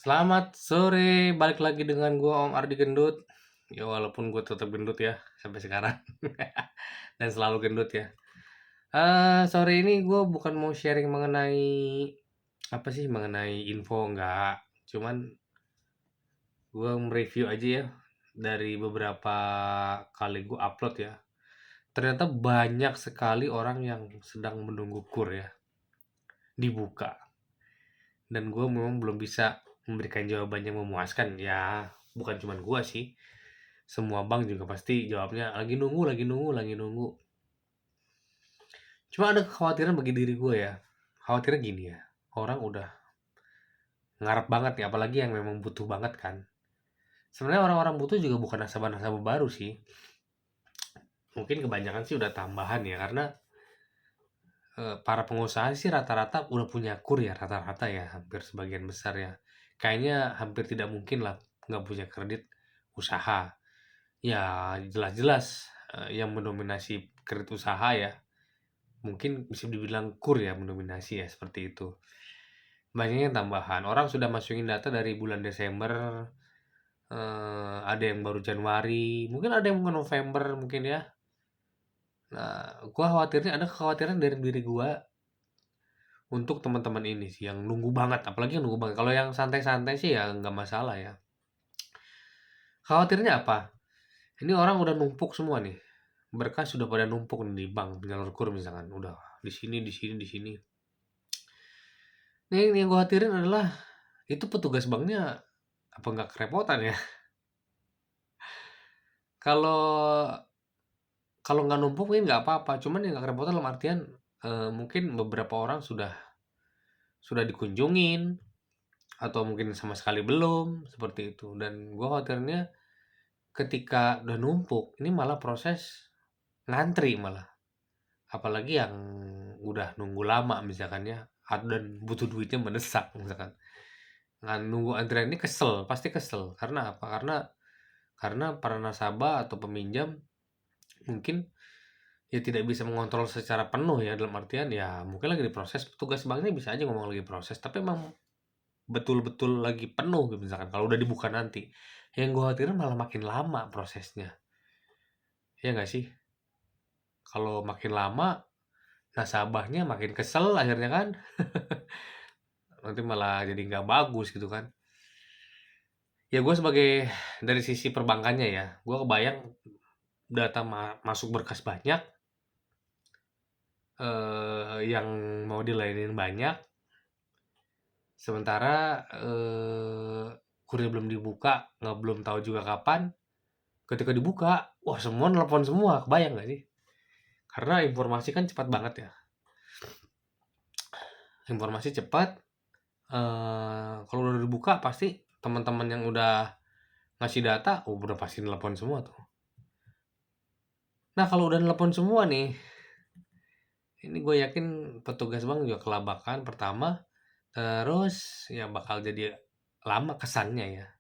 Selamat sore, balik lagi dengan gua Om Ardi Gendut. Ya walaupun gue tetap gendut ya, sampai sekarang. Dan selalu gendut ya. Sore ini gue bukan mau sharing mengenai, apa sih, mengenai info, enggak. Cuman gue mereview aja ya, dari beberapa kali gue upload ya. Ternyata banyak sekali orang yang sedang menunggu kur ya, dibuka. Dan gue memang belum bisa memberikan jawaban yang memuaskan. Ya, bukan cuman gue sih. Semua bank juga pasti jawabnya lagi nunggu, lagi nunggu, lagi nunggu. Cuma ada kekhawatiran bagi diri gue ya. Khawatirnya gini ya, orang udah ngarep banget nih, apalagi yang memang butuh banget kan. Sebenarnya orang-orang butuh juga bukan nasabah-nasabah baru sih. Mungkin kebanyakan sih udah tambahan ya, karena para pengusaha sih rata-rata udah punya kur ya, rata-rata ya, hampir sebagian besar ya. Kayaknya hampir tidak mungkin lah nggak punya kredit usaha. Ya jelas-jelas yang mendominasi kredit usaha ya, mungkin bisa dibilang kur ya, mendominasi ya, seperti itu. Banyaknya tambahan, orang sudah masukin data dari bulan Desember, ada yang baru Januari, mungkin ada yang mau November mungkin ya. Nah, gua khawatirnya ada kekhawatiran dari diri gua untuk teman-teman ini sih, yang nunggu banget, apalagi yang nunggu banget. Kalau yang santai-santai sih ya nggak masalah ya. Khawatirnya apa? Ini orang udah numpuk semua nih, berkas sudah pada numpuk nih di bank, penyalur kur misalkan, udah di sini, di sini, di sini. Nih yang gua khawatirin adalah, itu petugas banknya apa nggak kerepotan ya? Kalau kalau nggak numpuk mungkin nggak apa-apa, cuman yang nggak kerepotan dalam artian, mungkin beberapa orang sudah dikunjungin, atau mungkin sama sekali belum, seperti itu. Dan gua khawatirnya ketika udah numpuk, ini malah proses ngantri malah. Apalagi yang udah nunggu lama misalkan ya, dan butuh duitnya mendesak misalkan. Nunggu antrian ini kesel, pasti kesel. Karena apa? Karena para nasabah atau peminjam mungkin ya tidak bisa mengontrol secara penuh ya, dalam artian ya mungkin lagi diproses, petugas banknya bisa aja ngomong lagi proses, tapi emang betul-betul lagi penuh gitu misalkan kalau udah dibuka nanti. Yang gue khawatirin malah makin lama prosesnya. Ya nggak sih? Kalau makin lama, nasabahnya makin kesel akhirnya kan. Nanti malah jadi nggak bagus gitu kan. Ya gue sebagai dari sisi perbankannya ya, gue kebayang data masuk berkas banyak, yang mau dilayanin banyak, sementara kurir belum dibuka, nggak belum tahu juga kapan. Ketika dibuka, wah semua nelpon semua, kebayang nggak sih? Karena informasi kan cepat banget ya. Informasi cepat. Kalau udah dibuka pasti teman-teman yang udah ngasih data, oh, udah pasti nelpon semua tuh. Nah kalau udah nelpon semua nih, ini gue yakin petugas bank juga kelabakan pertama, terus ya bakal jadi lama kesannya ya.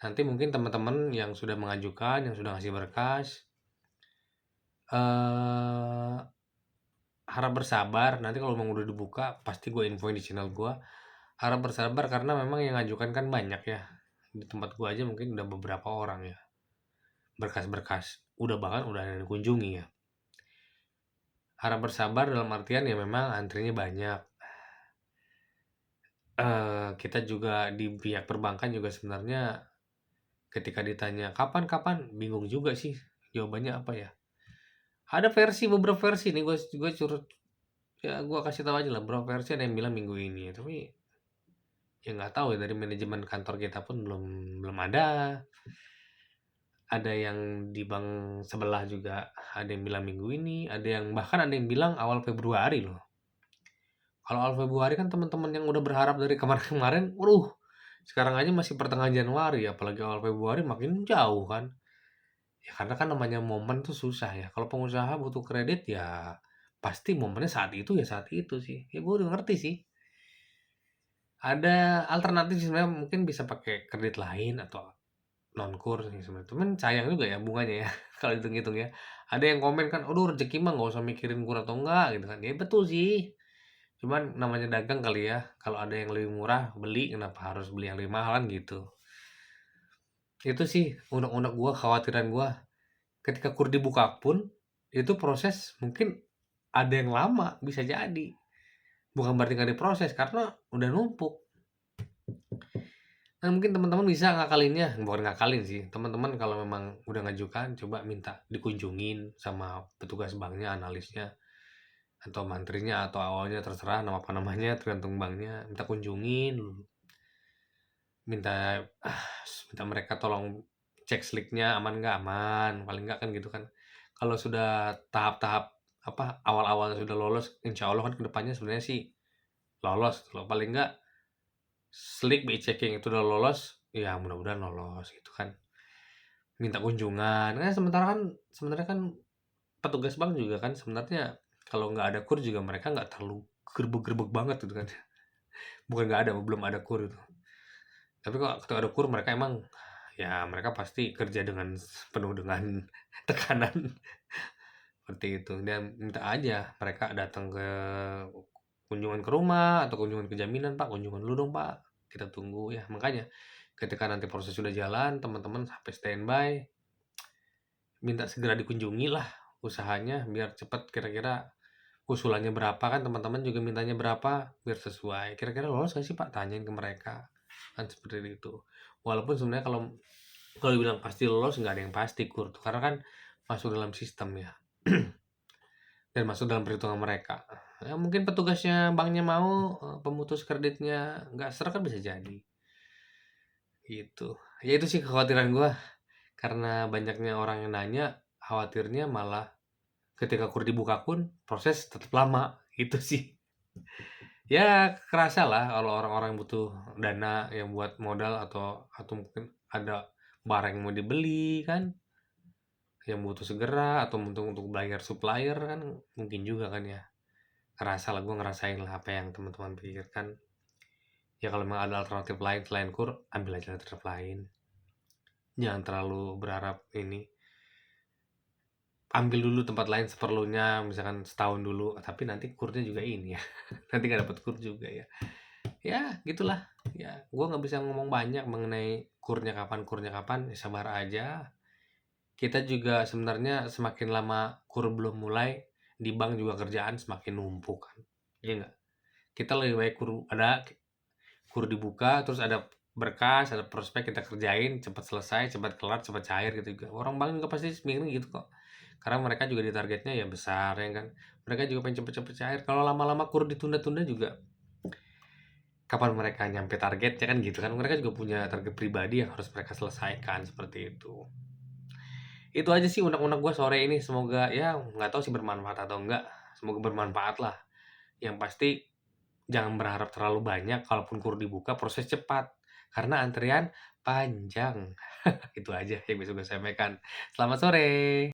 Nanti mungkin teman-teman yang sudah mengajukan, yang sudah ngasih berkas, eh harap bersabar. Nanti kalau memang udah dibuka, pasti gue infoin di channel gue. Harap bersabar karena memang yang ngajukan kan banyak ya. Di tempat gue aja mungkin udah beberapa orang ya. Berkas-berkas. Udah bahkan udah ada yang dikunjungi ya. Harap bersabar dalam artian ya memang antrinya banyak. Kita juga di pihak perbankan juga sebenarnya ketika ditanya kapan-kapan bingung juga sih jawabannya apa ya. Ada beberapa versi nih, gue curut ya, gue kasih tahu aja lah beberapa versi. Ada yang bilang minggu ini, tapi ya nggak tahu ya, dari manajemen kantor kita pun belum belum ada. Ada yang di bank sebelah juga ada yang bilang minggu ini, ada yang bahkan ada yang bilang awal Februari loh. Kalau awal Februari kan teman-teman yang udah berharap dari kemarin-kemarin, waduh, sekarang aja masih pertengahan Januari, apalagi awal Februari makin jauh kan. Ya karena kan namanya momen tuh susah ya. Kalau pengusaha butuh kredit ya pasti momennya saat itu ya saat itu sih. Ya gue udah ngerti sih. Ada alternatif sih sebenarnya, mungkin bisa pakai kredit lain atau non-kur sih sebenarnya. Cuman sayang juga ya bunganya ya kalau hitung-hitung ya. Ada yang komen kan, "Aduh rezeki mah nggak usah mikirin kur atau enggak," gitu kan. Ya betul sih. Cuman namanya dagang kali ya, kalau ada yang lebih murah beli, kenapa harus beli yang lebih mahal kan gitu. Itu sih unek-unek gua, khawatiran gua. Ketika KUR dibuka pun, itu proses mungkin ada yang lama, bisa jadi. Bukan berarti nggak diproses, karena udah numpuk. Nah, mungkin teman-teman bisa ngakalinnya, bukan ngakalin sih, teman-teman kalau memang udah ngajukan, coba minta dikunjungin sama petugas banknya, analisnya, atau mantrinya, atau awalnya terserah nama apa namanya, tergantung banknya, minta kunjungin, minta minta mereka tolong cek slicknya aman nggak, aman, paling nggak kan gitu kan. Kalau sudah tahap-tahap apa awal-awal sudah lolos, insya Allah kan kedepannya sebenarnya sih lolos gitu loh. Paling nggak slick BI checking itu udah lolos, ya mudah-mudahan lolos gitu kan. Minta kunjungan, kan sebenarnya kan petugas bank juga kan sebenarnya kalau nggak ada KUR juga mereka nggak terlalu gerbek-gerbek banget gitu kan. Bukan nggak ada, belum ada KUR itu. Tapi kalau ketika ada KUR mereka emang ya mereka pasti kerja dengan penuh dengan tekanan seperti itu. Dan minta aja mereka datang ke kunjungan ke rumah atau kunjungan ke jaminan, "Pak, kunjungan dulu dong, Pak. Kita tunggu." Ya, makanya ketika nanti proses sudah jalan, teman-teman sampai standby, minta segera dikunjungi lah usahanya biar cepat, kira-kira usulannya berapa kan teman-teman juga mintanya berapa biar sesuai. Kira-kira lolos nggak sih, Pak? Tanyain ke mereka. Kan seperti itu. Walaupun sebenarnya kalau dibilang pasti lolos nggak ada yang pasti KUR tuh, karena kan masuk dalam sistem ya. Dan masuk dalam perhitungan mereka. Ya mungkin petugasnya banknya mau, pemutus kreditnya nggak serak kan bisa jadi. Gitu. Ya itu sih kekhawatiran gua, karena banyaknya orang yang nanya, khawatirnya malah ketika KUR dibuka pun proses tetap lama, itu sih. Ya kerasa lah kalau orang-orang butuh dana yang buat modal atau mungkin ada barang yang mau dibeli kan, yang butuh segera atau untuk bayar supplier kan mungkin juga kan ya. Kerasa lah, gue ngerasain lah apa yang teman-teman pikirkan. Ya kalau memang ada alternatif lain selain KUR, ambil aja alternatif lain. Jangan terlalu berharap ini. Ambil dulu tempat lain seperlunya, misalkan setahun dulu, tapi nanti KUR-nya juga ini ya. Nanti nggak dapat KUR juga ya. Ya gitulah. Ya gue nggak bisa ngomong banyak mengenai KUR-nya kapan, ya sabar aja. Kita juga sebenarnya semakin lama KUR belum mulai, di bank juga kerjaan semakin numpuk kan. Iya nggak? Kita lebih baik KUR dibuka, terus ada berkas, ada prospek kita kerjain, cepat selesai, cepat kelar, cepat cair gitu juga. Orang bank juga pasti mikirnya gitu kok. Karena mereka juga di targetnya ya besar ya kan. Mereka juga pengen cepet-cepet cair. Kalau lama-lama KUR ditunda-tunda juga, kapan mereka nyampe targetnya kan gitu kan. Mereka juga punya target pribadi yang harus mereka selesaikan seperti itu. Itu aja sih unek-unek gue sore ini. Semoga ya nggak tahu sih bermanfaat atau enggak. Semoga bermanfaat lah. Yang pasti jangan berharap terlalu banyak, kalaupun KUR dibuka proses cepat, karena antrian panjang. Itu aja yang bisa gue sampaikan. Selamat sore.